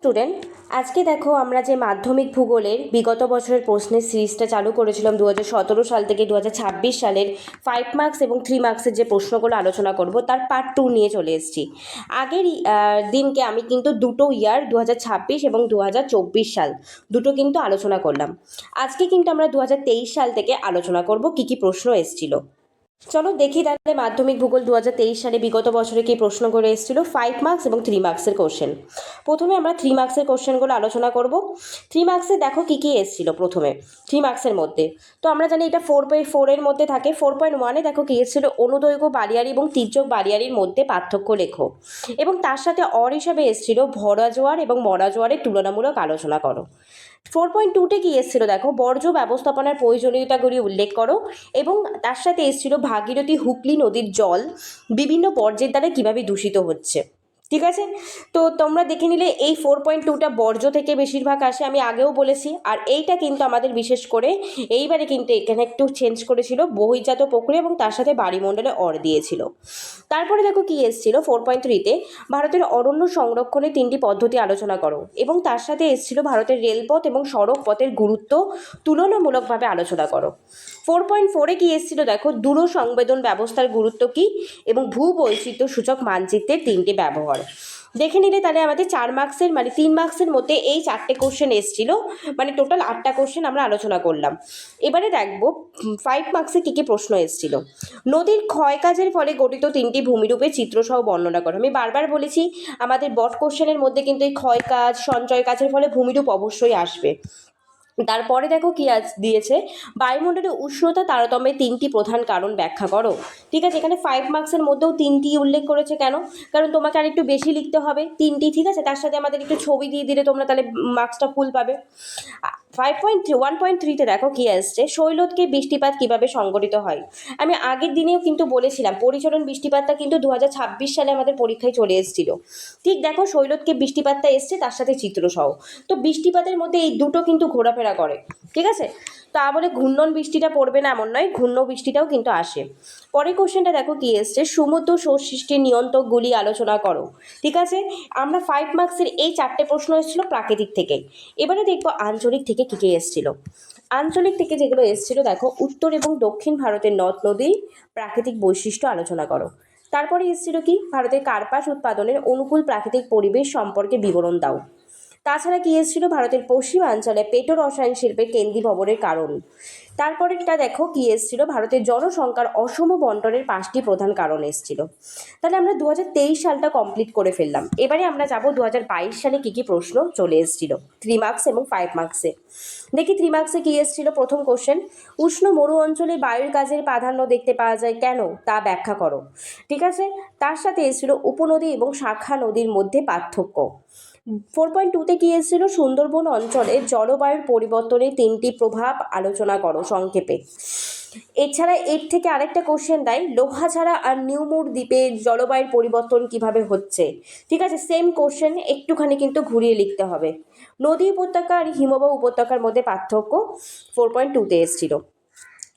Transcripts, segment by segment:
Student, আজকে দেখো আমরা যে মাধ্যমিক ভূগোলের বিগত বছরের প্রশ্নের সিরিজটা চালু করেছিলাম 2017 সাল থেকে 2026 সালের 5 মার্কস এবং 3 মার্কসের যে প্রশ্নগুলো আলোচনা করব তার পার্ট 2 নিয়ে চলে এসেছি। আগের দিনকে আমি কিন্তু দুটো ইয়ার 2026 এবং 2024 সাল দুটো কিন্তু আলোচনা করলাম। আজকে কিন্তু আমরা 2023 সাল থেকে আলোচনা করব কি কি প্রশ্ন এসেছিল। চলো দেখি তাহলে মাধ্যমিক ভূগোল 2023 সালে বিগত বছরে কি প্রশ্ন করে এসেছিল 5 মার্কস এবং 3 মার্কসের কোশ্চেন। প্রথমে আমরা 3 মার্কসের কোশ্চেনগুলো আলোচনা করব। 3 মার্কসে দেখো কি কি এসেছিল প্রথমে 3 মার্কসের মধ্যে। তো আমরা জানি এটা 4/4 এর মধ্যে থাকে। 4.1-এ দেখো কি এসেছিল, অনুদৈর্ঘ্য বালিয়াড়ি এবং তির্যক বালিয়াড়ির মধ্যে পার্থক্য লেখো, এবং তার সাথে অর হিসাবে এসেছিল ভরা জোয়ার এবং মরা জোয়ারের তুলনামূলক আলোচনা করো। 4.2-তে কি এসেছিল দেখো, বর্জ্য ব্যবস্থাপনার প্রয়োজনীয়তাগুলি উল্লেখ করো, এবং তার সাথে এসেছিল ভাগীরথী হুগলি নদীর জল বিভিন্ন বর্জ্যের দ্বারা কিভাবে দূষিত হচ্ছে। ঠিক আছে, তো তোমরা দেখে নিলে এই 4.2টা বর্জ্য থেকে বেশিরভাগ আসে, আমি আগেও বলেছি। আর এইটা কিন্তু আমাদের বিশেষ করে এইবারে কিন্তু এখানে একটু চেঞ্জ করেছিল, বহির্জাত প্রক্রিয়া এবং তার সাথে বাড়িমণ্ডলে অর দিয়েছিল। তারপরে দেখো কি এসেছিল 4.3-তে, ভারতের অরণ্য সংরক্ষণের 3টি পদ্ধতি আলোচনা করো, এবং তার সাথে এসেছিল ভারতের রেলপথ এবং সড়ক পথের গুরুত্ব তুলনামূলকভাবে আলোচনা করো। 4.4-এ কি এসেছিল দেখো, দূর সংবেদন ব্যবস্থার গুরুত্ব কী এবং ভূবৈচিত্র্য সূচক মানচিত্রের 3টি ব্যবহার। দেখে নিলে তাহলে আমাদের 4 মার্কসের মানে 3 মার্কসের মধ্যে এই 4টে কোশ্চেন এসেছিল, মানে টোটাল 8টা কোশ্চেন আমরা আলোচনা করলাম। এবারে দেখবো 5 মার্কসে কী কী প্রশ্ন এসেছিল। নদীর ক্ষয়কাজের ফলে গঠিত 3টি ভূমিরূপের চিত্রসহ বর্ণনা করো। আমি বারবার বলেছি আমাদের বট কোশ্চেনের মধ্যে কিন্তু এই ক্ষয়কাজ সঞ্চয় কাজের ফলে ভূমিরূপ অবশ্যই আসবে। তারপরে দেখো কি দিয়েছে, বায়ুমণ্ডলের উষ্ণতা তারতম্যের 3টি প্রধান কারণ ব্যাখ্যা করো। ঠিক আছে, এখানে 5 মার্কসের মধ্যেও 3টি উল্লেখ করেছে। কেন? কারণ তোমাকে আর একটু বেশি লিখতে হবে 3টি। ঠিক আছে, তার সাথে আমাদের একটু ছবি দিয়ে দিলে তোমরা তাহলে মার্কসটা ফুল পাবে। 1.3-তে দেখো কি আসছে, শৈলতকে বৃষ্টিপাত কিভাবে সংঘটিত হয়। আমি আগের দিনেও কিন্তু বলেছিলাম পরিচলন বৃষ্টিপাতটা কিন্তু 2026 সালে আমাদের পরীক্ষায় চলে এসেছিল। ঠিক দেখো, শৈলতকে বৃষ্টিপাতটা এসছে তার সাথে চিত্রসহ। তো বৃষ্টিপাতের মধ্যে এই দুটো কিন্তু ঘোরাফেরা করে। ঠিক আছে, তা বলে ঘূর্ণন বৃষ্টিটা পড়বে না এমন নয়, ঘূর্ণ বৃষ্টিটাও কিন্তু আসে। পরের কোশ্চেনটা দেখো কি এসছে, সমুদ্র স্রোত সৃষ্টির নিয়ন্ত্রকগুলি আলোচনা করো। ঠিক আছে, আমরা 5 মার্কসের এই 4টে প্রশ্ন এসেছিল প্রাকৃতিক থেকে। এবারে দেখবো আঞ্চলিক থেকে কী কী এসেছিল। আঞ্চলিক থেকে যেগুলো এসেছিল দেখো, উত্তর এবং দক্ষিণ ভারতের নদ নদী প্রাকৃতিক বৈশিষ্ট্য আলোচনা করো। তারপরে এসেছিল কি, ভারতের কার্পাস উৎপাদনের অনুকূল প্রাকৃতিক পরিবেশ সম্পর্কে বিবরণ দাও। তাছাড়া কি এসেছিল, ভারতের পশ্চিমাঞ্চলে পেট্রো রসায়ন শিল্পের কেন্দ্রীভবনের কারণ। তারপরেরটা দেখো কি এসেছিল, ভারতের জনসংখ্যার অসম বন্টনের 5টি প্রধান কারণ এসেছিল। তাহলে আমরা 2023 সালটা কমপ্লিট করে ফেললাম। এবারে আমরা যাব 2022 সালে কি কি প্রশ্ন চলে এসেছিল 3 মার্কস এবং 5 মার্কসে। দেখি 3 মার্কসে কি এসেছিল। প্রথম কোশ্চেন, উষ্ণ মরু অঞ্চলে বায়ুর কাজের প্রাধান্য দেখতে পাওয়া যায় কেন, তা ব্যাখ্যা করো। ঠিক আছে, তার সাথে এসেছিল উপনদী এবং শাখা নদীর মধ্যে পার্থক্য। 4.2-তে কি এসেছিল, সুন্দরবন অঞ্চলে জলবায়ুর পরিবর্তনের 3টি প্রভাব আলোচনা করো সংক্ষেপে। এছাড়া এর থেকে আরেকটা কোশ্চেন দেয়, লোহাছড়া আর নিউমুর দ্বীপে জলবায়ুর পরিবর্তন কিভাবে হচ্ছে। ঠিক আছে, সেম কোশ্চেন একটুখানি কিন্তু ঘুরিয়ে লিখতে হবে। নদী উপত্যকা আর হিমবাহ উপত্যকার মধ্যে পার্থক্য 4.2-তে এসেছিল।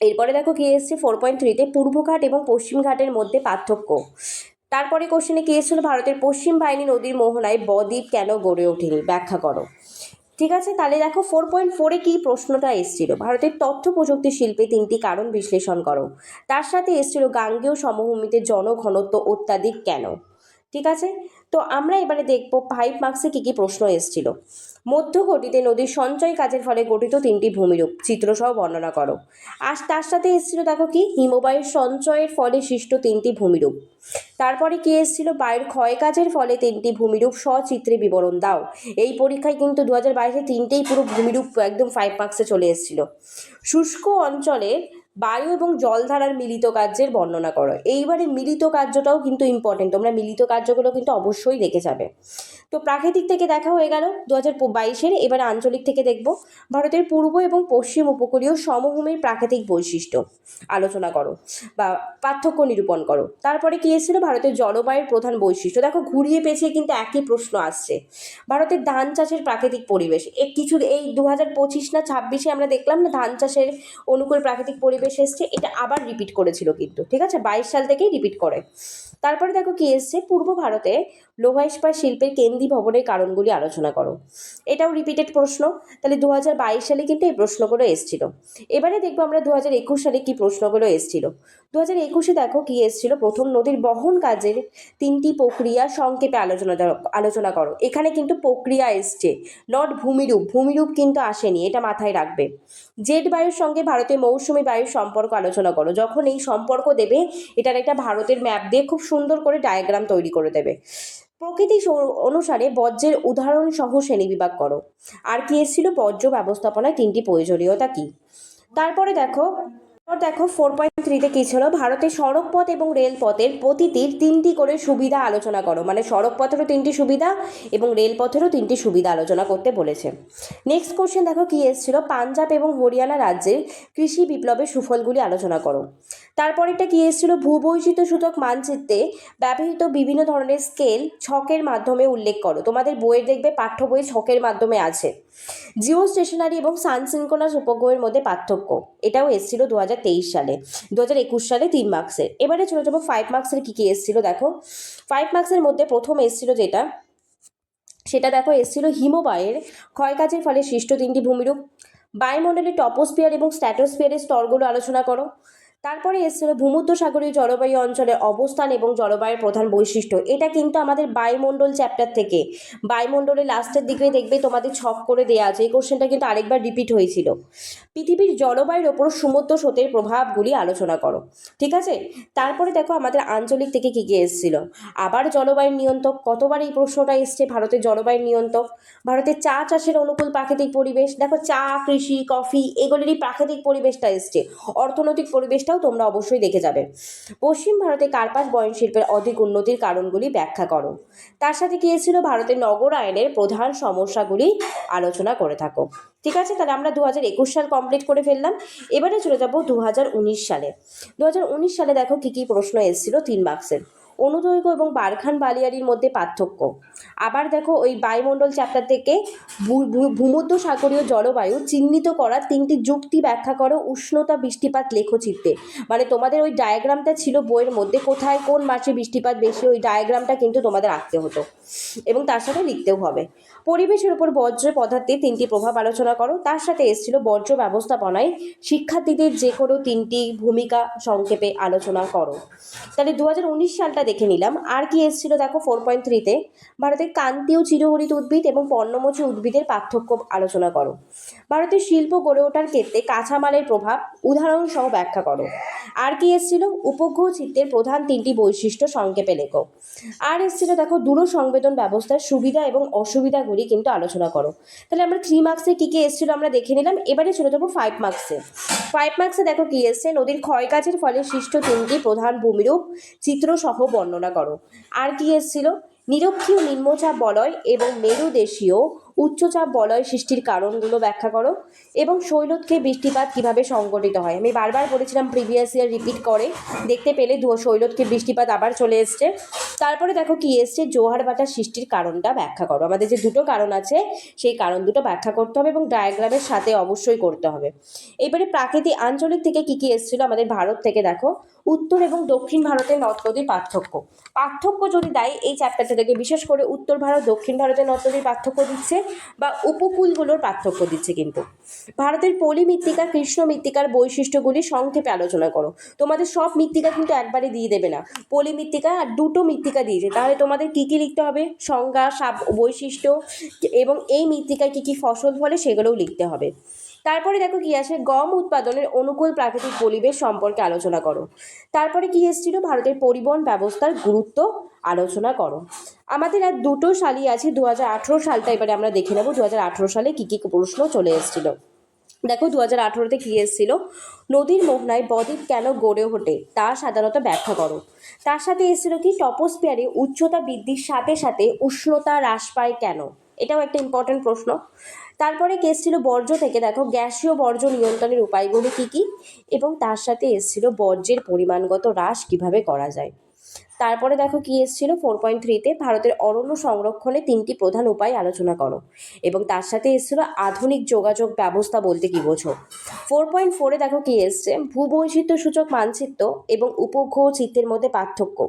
এরপরে দেখো কি এসছে 4.3-তে, পূর্বঘাট এবং পশ্চিম ঘাটের মধ্যে পার্থক্য। তারপরে কোশ্চেনে কি এসেছিল, ভারতের পশ্চিম বাহিনী নদীর মোহনায় বদ্বীপ কেন গড়ে ওঠেনি, ব্যাখ্যা করো। ঠিক আছে, তাহলে দেখো 4.4-এ কি প্রশ্নটা এসেছিল, ভারতের তথ্য প্রযুক্তি শিল্পে 3টি কারণ বিশ্লেষণ করো। তার সাথে এসেছিল গাঙ্গেয় সমভূমিতে জনঘনত্ব অত্যাধিক কেন। ঠিক আছে, তো আমরা এবারে দেখব 5 মার্কসে কী কী প্রশ্ন এসেছিল। মধ্যগতিতে নদীর সঞ্চয় কাজের ফলে গঠিত 3টি ভূমিরূপ চিত্রসহ বর্ণনা করো। আর তার সাথে এসেছিল দেখো কি, হিমবাহের সঞ্চয়ের ফলে সৃষ্ট 3টি ভূমিরূপ। তারপরে কি এসেছিল, বায়ুর ক্ষয়কাজের ফলে 3টি ভূমিরূপ সচিত্রে বিবরণ দাও। এই পরীক্ষায় কিন্তু 2022-এ 3টেই পুরো ভূমিরূপ একদম 5 মার্কসে চলে এসেছিল। শুষ্ক অঞ্চলে বায়ু এবং জলধারার মিলিত কার্যের বর্ণনা করো। এইবারে মিলিত কার্যটাও কিন্তু ইম্পর্টেন্ট, তোমরা মিলিত কার্যগুলো কিন্তু অবশ্যই দেখে যাবে। তো প্রাকৃতিক থেকে দেখা হয়ে গেল 2022-এর। এবারে আঞ্চলিক থেকে দেখব, ভারতের পূর্ব এবং পশ্চিম উপকূলীয় সমভূমির প্রাকৃতিক বৈশিষ্ট্য আলোচনা করো বা পার্থক্য নিরূপণ করো। তারপরে কি এসেছিল, ভারতের জলবায়ুর প্রধান বৈশিষ্ট্য। দেখো ঘুরিয়ে পেঁচিয়ে কিন্তু একই প্রশ্ন আসছে। ভারতের ধান চাষের প্রাকৃতিক পরিবেশ, এই 2025 না 26-এ আমরা দেখলাম না ধান চাষের অনুকূল প্রাকৃতিক পরিবেশ এসছে, এটা আবার রিপিট করেছিল কিন্তু। ঠিক আছে, 22 সাল থেকেই রিপিট করে। তারপরে দেখো কি এসছে, পূর্ব ভারতে লৌহ ইস্পাত শিল্পের কেন্দ্রী ভবনের কারণগুলি আলোচনা করো। এটাও রিপিটেড প্রশ্ন, তাহলে 2022 সালে কিন্তু এই প্রশ্নগুলো এসেছিল। এবারে দেখবো আমরা 2021 সালে কি প্রশ্নগুলো এসেছিল। 2021-এ দেখো কি এসেছিল, প্রথম নদীর বহন কাজের 3টি প্রক্রিয়া সংক্ষেপে আলোচনা করো। এখানে কিন্তু প্রক্রিয়া এসছে, নট ভূমিরূপ, ভূমিরূপ কিন্তু আসেনি, এটা মাথায় রাখবে। জেট বায়ুর সঙ্গে ভারতের মৌসুমী বায়ুর সম্পর্ক আলোচনা করো। যখন এই সম্পর্ক দেবে, এটার একটা ভারতের ম্যাপ দিয়ে খুব সুন্দর করে ডায়াগ্রাম তৈরি করে দেবে। প্রকৃতি অনুসারে বর্জ্যের উদাহরণ সহ শ্রেণীবিভাগ করো। আর কি এসেছিল, বর্জ্য ব্যবস্থাপনায় 3টি প্রয়োজনীয়তা কি। তারপরে দেখো 4.3-তে কি ছিল, ভারতের সড়কপথ এবং রেলপথের প্রতিটির 3টি করে সুবিধা আলোচনা করো। মানে সড়কপথেরও 3টি সুবিধা এবং রেলপথেরও 3টি সুবিধা আলোচনা করতে বলেছে। নেক্সট কোশ্চেন দেখো কি এসেছিল, পাঞ্জাব এবং হরিয়ানা রাজ্যের কৃষি বিপ্লবের সুফলগুলি আলোচনা করো। তারপরেরটা কি এসেছিল, ভূবৈচিত্র্য সূচক মানচিত্রে ব্যবহৃত বিভিন্ন ধরনের স্কেল ছকের মাধ্যমে উল্লেখ করো। তোমাদের বইয়ে দেখবে, পাঠ্য বইয়ে ছকের মাধ্যমে আছে। জিও স্টেশনারি এবং সানসিনক্রোনাস উপগ্রহের মধ্যে পার্থক্য, এটাও এসেছিল 2023 সালে। 2021 সালে 3 মার্কসের। এবারে চলে যাবো 5 মার্কসের কি কি এসেছিল। দেখো 5 মার্কসের মধ্যে প্রথম এসেছিল যেটা, সেটা দেখো এসেছিল হিমবাহের ক্ষয়কাজের ফলে সৃষ্ট 3টি ভূমিরূপ। বায়ুমণ্ডলের টপোস্ফিয়ার এবং স্ট্র্যাটোস্ফিয়ারের স্তরগুলো আলোচনা করো। তারপরে এসেছিল ভূমধ্যসাগরীয় জলবায়ু অঞ্চলের অবস্থান এবং জলবায়ুর প্রধান বৈশিষ্ট্য। এটা কিন্তু আমাদের বায়ুমণ্ডল চ্যাপ্টার থেকে, বায়ুমণ্ডলের লাস্টের দিকে দেখবে তোমাদের ছক করে দেওয়া আছে। এই কোশ্চেনটা কিন্তু আরেকবার রিপিট হয়েছিল। পৃথিবীর জলবায়ুর ওপর সমুদ্র স্রোতের প্রভাবগুলি আলোচনা করো। ঠিক আছে, তারপরে দেখো আমাদের আঞ্চলিক থেকে কী কী এসেছিল। আবার জলবায়ু নিয়ন্ত্রক, কতবার এই প্রশ্নটা এসছে, ভারতের জলবায়ু নিয়ন্ত্রক। ভারতের চা চাষের অনুকূল প্রাকৃতিক পরিবেশ, দেখো চা, কৃষি, কফি এগুলিরই প্রাকৃতিক পরিবেশটা এসছে। অর্থনৈতিক পরিবেশটাও তোমরা অবশ্যই দেখে যাবে। পশ্চিম ভারতে কার্পাস বয়ন শিল্পের অধিক উন্নতির কারণগুলি ব্যাখ্যা করো। তার সাথে কি এসেছিল, ভারতের নগরায়নের প্রধান সমস্যাগুলি আলোচনা করে থাকো। ঠিক আছে, তাহলে আমরা 2021 সাল কমপ্লিট করে ফেললাম। এবারে চলে যাব 2019 সালে। 2019 সালে দেখো কি কি প্রশ্ন এসেছিল 3 মার্কসের। অনুদৈর্ঘ্য এবং বারখান বালিয়াড়ির মধ্যে পার্থক্য। আবার দেখো ওই বায়ুমণ্ডল চ্যাপ্টার থেকে ভূমধ্যসাগরীয় জলবায়ু চিহ্নিত করার 3টি যুক্তি ব্যাখ্যা করো। উষ্ণতা, বৃষ্টিপাত লেখচিত্রে, মানে তোমাদের ওই ডায়াগ্রামটা ছিল বইয়ের মধ্যে, কোথায় কোন মাসে বৃষ্টিপাত বেশি, ওই ডায়াগ্রামটা কিন্তু তোমাদের আঁকতে হতো এবং তার সাথে লিখতেও হবে। পরিবেশের উপর বর্জ্য পদার্থের 3টি প্রভাব আলোচনা করো। তার সাথে এসেছিল বর্জ্য ব্যবস্থাপনায় শিক্ষার্থীদের যে কোনো 3টি ভূমিকা সংক্ষেপে আলোচনা করো। তাহলে 2019 সালটা দেখে নিলাম। আর কি এসেছিল দেখো 4.3-তে, ভারতের ক্রান্তীয় চিরহরিত উদ্ভিদ এবং পর্ণমোচী উদ্ভিদের পার্থক্য আলোচনা করো। ভারতের শিল্প গড়ে ওঠার ক্ষেত্রে কাঁচামালের প্রভাব উদাহরণ সহ ব্যাখ্যা করো। আর কি এসেছিল, উপগ্রহ চিত্রের প্রধান 3টি বৈশিষ্ট্য সংক্ষেপে লেখো। আর এসেছিল দেখো দূর সংবেদন ব্যবস্থার সুবিধা এবং অসুবিধাগুলি কিন্তু আলোচনা করো। তাহলে আমরা 3 মার্কসে কী কী এসেছিল আমরা দেখে নিলাম। এবারে চলে যাবো 5 মার্কসে। 5 মার্কসে দেখো কি এসছে, নদীর ক্ষয়কাজের ফলে সৃষ্ট 3টি প্রধান ভূমিরূপ চিত্র সহ বর্ণনা করো। আর কি এসেছিল, নিরক্ষীয় নিম্নচাপ বলয় এবং মেরুদেশীয় উচ্চচাপ বলয় সৃষ্টির কারণগুলো ব্যাখ্যা করো। এবং শৈলতকে বৃষ্টিপাত কিভাবে সংঘটিত হয়, আমি বারবার বলেছিলাম প্রিভিয়াস ইয়ার রিপিট করে দেখতে পেলে শৈলতকে বৃষ্টিপাত আবার চলে এসছে। তারপরে দেখো কি এসছে, জোয়ার ভাটার সৃষ্টির কারণটা ব্যাখ্যা করো। আমাদের যে দুটো কারণ আছে সেই কারণ দুটো ব্যাখ্যা করতে হবে এবং ডায়াগ্রামের সাথে অবশ্যই করতে হবে। এবারে প্রাকৃতিক আঞ্চলিক থেকে কি কি এসেছিল আমাদের ভারত থেকে, দেখো উত্তর এবং দক্ষিণ ভারতের নদ নদীর পার্থক্য যদি দেয় এই চ্যাপ্টারটা থেকে, বিশেষ করে উত্তর ভারত দক্ষিণ ভারতের নদ নদীর পার্থক্য দিচ্ছে বা উপকূলগুলোর পার্থক্য দিচ্ছে। কিন্তু ভারতের পলি মৃত্তিকা, কৃষ্ণ মৃত্তিকার বৈশিষ্ট্যগুলি সংক্ষেপে আলোচনা করো। তোমাদের সব মৃত্তিকা কিন্তু একবারে দিয়ে দেবে না, পলি মৃত্তিকা আর দুটো মৃত্তিকা দিয়েছে, তাহলে তোমাদের কী কী লিখতে হবে, সংজ্ঞা, বৈশিষ্ট্য এবং এই মৃত্তিকায় কী কী ফসল ফলে সেগুলোও লিখতে হবে। তারপরে দেখো কি আছে, গম উৎপাদনের অনুকূল প্রাকৃতিক পরিবেশ সম্পর্কে আলোচনা করো। তারপরে কি এসেছিল, ভারতের পরিবহন ব্যবস্থার গুরুত্ব আলোচনা করো। আমাদের আর দুটো সালই আছে, 2018 সালটা এবারে আমরা দেখে নেব 2018 সালে কী কী প্রশ্ন চলে এসেছিল। দেখো 2018-তে কী এসেছিল, নদীর মোহনায় বদ্বীপ কেন গড়ে ওঠে তা সাধারণত ব্যাখ্যা করো। তার সাথে এসেছিল কি, টপোস্ফিয়ারে উচ্চতা বৃদ্ধির সাথে সাথে উষ্ণতা হ্রাস পায় কেন, এটাও একটা ইম্পর্টেন্ট প্রশ্ন। তারপরে কেস ছিল বর্জ্য থেকে, দেখো গ্যাসীয় বর্জ্য নিয়ন্ত্রণের উপায়গুলি কী কী, এবং তার সাথে এসেছিল বর্জ্যের পরিমাণগত হ্রাস কিভাবে করা যায়। তারপরে দেখো কি এসেছিল 4.3-তে, ভারতের অরণ্য সংরক্ষণে 3টি প্রধান উপায় আলোচনা করো। এবং তার সাথে এসেছিল আধুনিক যোগাযোগ ব্যবস্থা বলতে কি বোঝো। 4.4-এ দেখো কি এসছে, ভূবৈচিত্র্য সূচক মানচিত্র এবং উপগ্রহ চিত্রের মধ্যে পার্থক্য।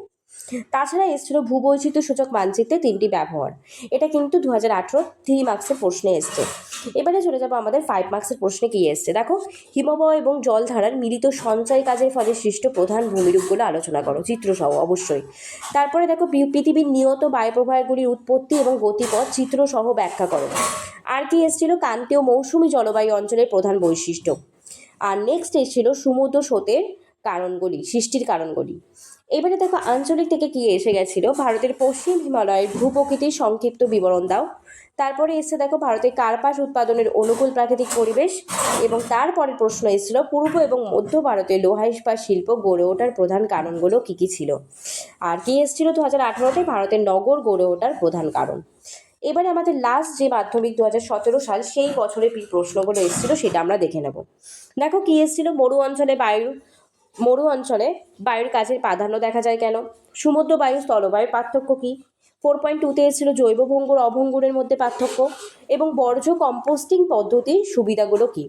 তাছাড়া এসেছিল ভূবৈচিত্র্যসূচক মানচিত্রে 3টি ব্যবহার। এটা কিন্তু 2018 3 মার্কসের প্রশ্নে এসছে। এবারে চলে যাবো আমাদের 5 মার্কসের প্রশ্নে কি এসছে দেখো। হিমবাহ এবং জলধারার মিলিত সঞ্চয় কাজের ফলে সৃষ্ট প্রধান ভূমিরূপগুলো আলোচনা করো, চিত্রসহ অবশ্যই। তারপরে দেখো পৃথিবীর নিয়ত বায়ুপ্রবাহগুলির উৎপত্তি এবং গতিপথ চিত্রসহ ব্যাখ্যা করো। আর কি এসেছিল ক্রান্তীয় মৌসুমী জলবায়ু অঞ্চলের প্রধান বৈশিষ্ট্য। আর নেক্সট এসেছিল সমুদ্র স্রোতের কারণগুলি, সৃষ্টির কারণগুলি। এবারে দেখো আঞ্চলিক থেকে কি এসে গেছিল, ভারতের পশ্চিম হিমালয়ের ভূপ্রকৃতির সংক্ষিপ্ত বিবরণ দাও। তারপরে এসে দেখো ভারতের কার্পাস উৎপাদনের অনুকূল প্রাকৃতিক পরিবেশ, এবং তারপরের প্রশ্ন এসেছিল পূর্ব এবং মধ্য ভারতে লোহা ইস্পাত শিল্প গড়ে ওঠার প্রধান কারণগুলো কী কী ছিল। আর কি এসেছিল 2018-তে ভারতের নগর গড়ে ওঠার প্রধান কারণ। এবারে আমাদের লাস্ট যে মাধ্যমিক 2017 সাল সেই বছরের প্রশ্নগুলো এসেছিল সেটা আমরা দেখে নেব। দেখো কি এসেছিল, মরু অঞ্চলে বায়ুর কাজের প্রাধান্য দেখা যায় কেন, সমুদ্র বায়ু স্থলবায়ুর পার্থক্য কী, 4.2-তে এসেছিল জৈব ভঙ্গুর অভঙ্গুরের মধ্যে পার্থক্য, এবং বর্জ্য কম্পোস্টিং পদ্ধতির সুবিধাগুলো কী।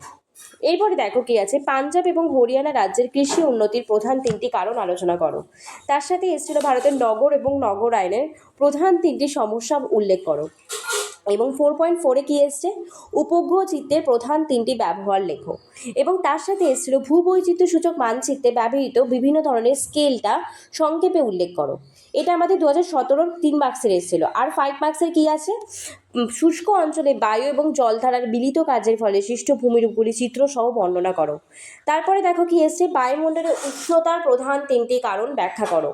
এরপরে দেখো কি আছে, পাঞ্জাব এবং হরিয়ানা রাজ্যের কৃষি উন্নতির প্রধান 3টি কারণ আলোচনা করো। তার সাথে এসেছিল ভারতের নগর এবং নগর আইনের প্রধান 3টি সমস্যা উল্লেখ করো। এবং 4.4-এ কি এসছে, উপগ্রহ চিত্রের প্রধান 3টি ব্যবহার লেখো। এবং তার সাথে এসেছিল ভূবৈচিত্র্যসূচক মানচিত্রে ব্যবহৃত বিভিন্ন ধরনের স্কেলটা সংক্ষেপে উল্লেখ করো। এটা আমাদের 2017 3 মার্কসের এসেছিল। আর 5 মার্কসের কি আছে, শুষ্ক অঞ্চলে বায়ু এবং জলধারার মিলিত কাজের ফলে সৃষ্ট ভূমিরূপগুলি চিত্রসহ বর্ণনা করো। তারপরে দেখো কি এসছে, বায়ুমণ্ডলের উষ্ণতার প্রধান 3টি কারণ ব্যাখ্যা করো।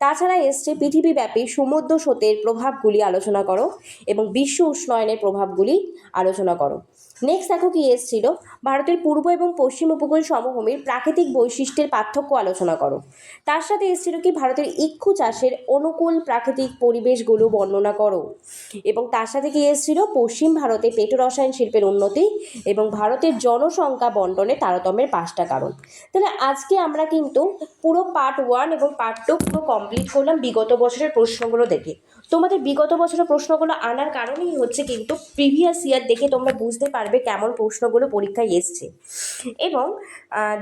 তাছাড়া এসছে পৃথিবীব্যাপী সমুদ্র স্রোতের প্রভাবগুলি আলোচনা করো এবং বিশ্ব উষ্ণায়নের প্রভাবগুলি আলোচনা করো। নেক্সট দেখো কি এসেছিল, ভারতের পূর্ব এবং পশ্চিম উপকূল সমভূমির প্রাকৃতিক বৈশিষ্ট্যের পার্থক্য আলোচনা করো। তার সাথে এসেছিল কি ভারতের ইক্ষু চাষের অনুকূল প্রাকৃতিক পরিবেশগুলো বর্ণনা করো। এবং তার সাথে কি এসেছিল, পশ্চিম ভারতে পেট্রোরসায়ন শিল্পের উন্নতি এবং ভারতের জনসংখ্যা বন্টনে তারতম্যের 5টা কারণ। তাহলে আজকে আমরা কিন্তু পুরো পার্ট 1 এবং পার্ট 2 পুরো কমপ্লিট করলাম বিগত বছরের প্রশ্নগুলো দেখে। তোমাদের বিগত বছরের প্রশ্নগুলো আনার কারণেই হচ্ছে কিন্তু প্রিভিয়াস ইয়ার দেখে তোমরা বুঝতে পারবে কেমন প্রশ্নগুলো পরীক্ষায় এসছে। এবং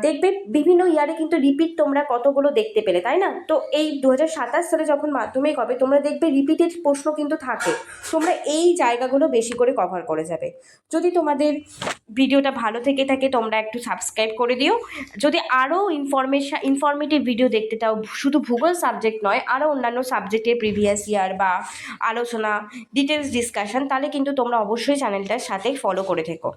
দেখবে বিভিন্ন ইয়ারে কিন্তু রিপিট তোমরা কতগুলো দেখতে পেলে, তাই না? তো এই 2027 সালে যখন মাধ্যমিক হবে তোমরা দেখবে রিপিটেড প্রশ্ন কিন্তু থাকে, তোমরা এই জায়গাগুলো বেশি করে কভার করে যাবে। যদি তোমাদের ভিডিওটা ভালো থেকে থাকে তোমরা একটু সাবস্ক্রাইব করে দিও। যদি আরও ইনফরমেটিভ ভিডিও দেখতে চাও, শুধু ভূগোল সাবজেক্ট নয় আরও অন্যান্য সাবজেক্টের প্রিভিয়াস ইয়ার বা আলোচনা ডিটেলস ডিসকাশন, তাহলে কিন্তু তোমরা অবশ্যই চ্যানেলটার সাথে ফলো করে থেকো।